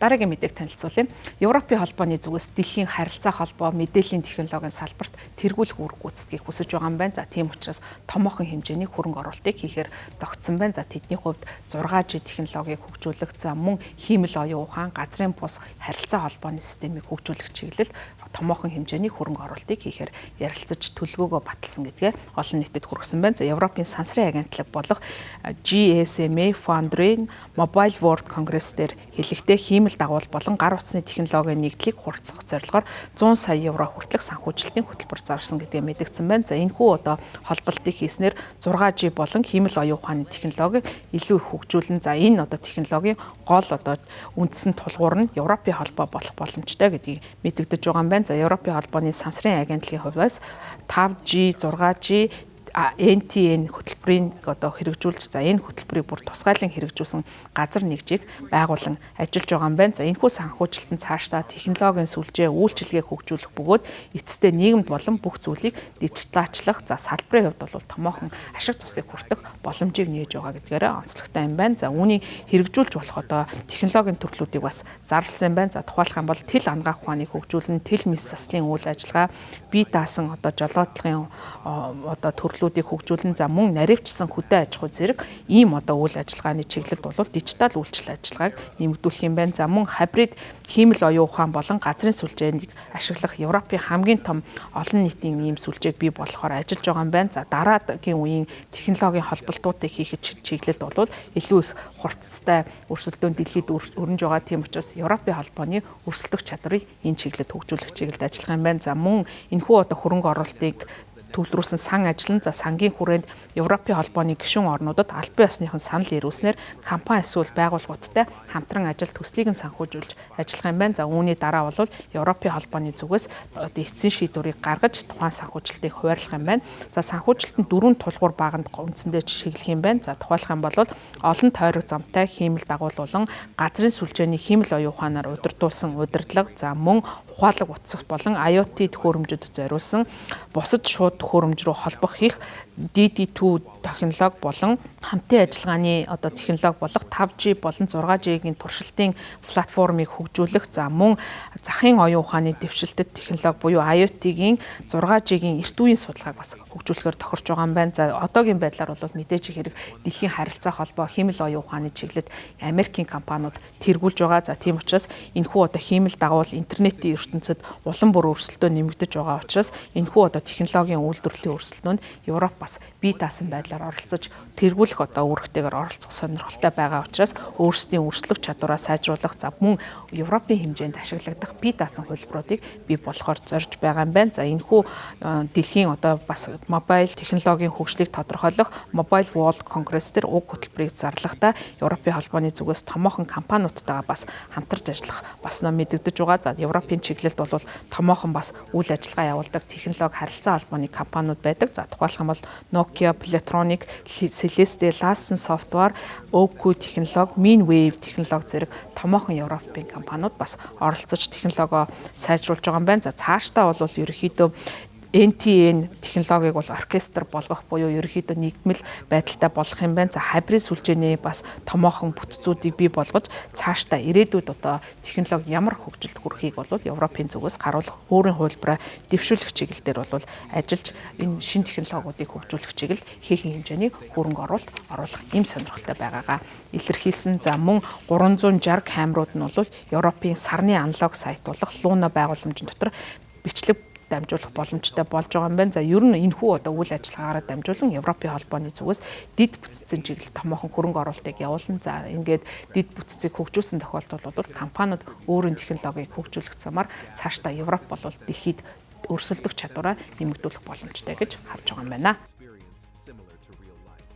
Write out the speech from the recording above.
Дараагийн мэдээг танилцуулъя. Европын холбооны зүгээс дэлхийн харилцаа холбоо мэдээллийн технологийн салбарт тэргүүлэх үүрэг гүйцэтгэхийг хүсэж байгаа юм байна. За тийм учраас томоохон хэмжээний хөрөнгө оруулалтыг хийхээр тогтсон байна. За тэдний хувьд 6G технологиг хөгжүүлэх, за мөн хиймэл оюун ухаан, газрын бус харилцаа холбооны системийг хөгжүүлэх чиглэлд томоохон хэмжээний хөрөнгө оруулалтыг хийхээр ярилцаж төлөвлөгөөгөө баталсан гэдгээ олон нийтэд хүргэсэн байна. За Европын сансрын агентлаг болох GSMA Foundry Mobile World Congress дээр хэлэхдээ хиймэл дагуул болон гар утасны технологийн нэгдлийг хурцсах зорилгоор 100 сая евро хүртэлх санхүүжилтийн хөтөлбөр зарсан гэдгээ мэдгдсэн байна. За энэ хүү одоо холболтыг хийснээр 6G болон хиймэл оюун ухааны технологиг илүү их хөгжүүлэн. За энэ одоо технологийн гол одоо үндсэн тулгуур нь Европын холбоо болох боломжтой гэдгийг мэдэгдэж байгаа юм байна. За Европын холбооны сансрын агентлагийн хувьас 5G, 6G NTN хөтөлбөрийг одоо хэрэгжүүлж, за энэ хөтөлбөрийг бүр тусгайлан хэрэгжүүлсэн газар нэгжийг байгуулан ажиллаж байгаа юм байна. За энэхүү санхүүжилтэн цаашдаа технологийн сүлжээ үйлчилгээг хөгжүүлэх бөгөөд эцэстээ нийгэмд болон бүх зүйлийг дижиталчлах, за салбарын хувьд бол томоохон ашиг тусыг хүртэх боломжийг нээж байгаа гэдгээрээ онцлогтой юм байна. За үүнийг хэрэгжүүлж болох одоо технологийн төрлүүдийг бас зарласан юм байна. За тухайлх юм бол тэл ангаах ухааныг хөгжүүлэн, тэл мис заслын үйл ажиллагаа, бие даасан одоо жолоодлогын одоо төрлүүдийг хөгжүүлэн, за мөн наривчсан хөдөө аж ахуй зэрэг ийм одоо үйл ажиллагааны чиглэлд бол дижитал үйлчлэл ажиллагааг нэмэгдүүлэх юм байна. За мөн хибрид хиймэл оюун ухаан болон газрын сүлжээнийг ашиглах Европын хамгийн том олон нийтийн ийм сүлжээг бий болохоор ажиллаж байгаа юм байна. За дараагийн үеийн технологийн холболтуудыг хийх чиглэлд бол илүү их хурцтай өрсөлдөөн дэлхийд өрнөж байгаа. Тийм учраас Европын холбооны өрсөлдөх чадрыг энэ чиглэлд хөгжүүлэх чиглэлд ажиллах юм байна. За мөн энэхүү одоо хөрөнгө оруулалтыг төвлөрүүлсэн сан ажил нь, за сангийн хүрээнд Европын холбооны гишүүн орнуудад албан ёсныхан санал ирүүлснээр компани эсвэл байгууллагуудтай хамтран ажил төслийг нь санхүүжүүлж ажиллах юм байна. За үүний дараа бол Европын холбооны зүгээс эцсийн шийдвэрийг гаргаж тухайн санхүүжилтийг хуваарлах юм байна. За санхүүжилтөнд 4 тулгуур баганд үндсэндээ чиглэх юм байна. За тухайлх юм бол олон тойрог замтай хиймэл дагуул болон газрын сүлжээний хиймэл оюун ухаанаар удирдуулсан удирдлага, за мөн ухаалаг утсах болон IoT төхөөрөмжөд зориулсан бусад шууд төхөөрөмж рүү холбох их DD2 технологи болон хамтын ажиллагааны одоо технологи болох 5G болон 6G-ийн туршилтын платформыг хөгжүүлэх, за мөн захын оюун ухааны дэвшилтэд технологи буюу IoT-гийн 6G-ийн эрт үеийн судалгааг бас хөгжүүлэхээр тохирч байгаа юм байна. За одоогийн байдлаар бол мэдээж хэрэг дэлхийн харилцаа холбоо хиймэл оюун ухааны чиглэлд Америкийн компаниуд тэргүүлж байгаа. За тийм учраас энэхүү одоо хиймэл дагуул интернетийн ертөнцид улам бүр өрсөлдөөн нэмэгдэж байгаа учраас энэхүү одоо технологийн үйлдвэрлэлийн өрсөлдөөнд Европ бас бие даасан байдлаар оролцож тэргүүлэх одоо үүрэгтэйгээр оролцох сонирхолтой байгаа учраас өөрсдийн өрсөлдөх чадвараа сайжруулах, за мөн Европын хэмжээнд ашиглагдах бие даасан хувилбаруудыг бий болохоор зорж байгаа юм байна. За энэхүү дэлхийн одоо бас мобайл технологийн хөгжлийг тодорхойлох Mobile World Congress дээр уг хөтөлбөрийг зарлахдаа Европын холбооны зүгээс томоохон компаниудтайгаа бас хамтарч ажиллах бас мэдэгдэж байгаа. За Европын чиглэлд бол томоохон бас үйл ажиллагаа явуулдаг технологи харилцаа холбооны компаниуд байдаг. За тухайлх юм бол Nokia, Plantronic, Celeste, Larsen Software, Oku технологи, Meanwave технологи зэрэг томоохон Европын компаниуд бас оролцож технологио сайжруулж байгаа юм байна. За цаашдаа бол ерөнхийдөө NTN технологиг бол оркестр болгох буюу ерөнхийдөө нэгдмэл байдалтай болох юм байна. За хибрид сүлжээний бас томоохон бүтцүүдийг бий болгож цаашдаа ирээдүйд одоо технологи ямар хөгжилд хүрэхийг бол Европын зүгээс харуулах өөрийн хувилбараа дэвшүүлэх чиглэлээр бол ажиллаж энэ шинэ технологиудыг хөгжүүлэх чиглэлд хийхин хэмжээний хөрөнгө оруулах ийм сонирхолтой байгаагаа илэрхийлсэн. За мөн 360 камерууд нь бол Европын сарны аналог сайт болох Luna байгууламжийн дотор бичлэг дамжуулах боломжтой болж байгаа юм байна. За ер нь энэхүү одоо үйл ажиллагаараа дамжуулан Европын холбооны зүгээс дид бүтцийн чиглэл томоохон хөрөнгө оруулалтыг явуулна. За ингээд дид бүтцийг хөгжүүлсэн тохиолдолд бол компаниуд өөрийн технологиг хөгжүүлэх замаар цаашдаа Европ бол дэлхийд өрсөлдөх чадвараа нэмэгдүүлэх боломжтой гэж харж байгаа юм байна.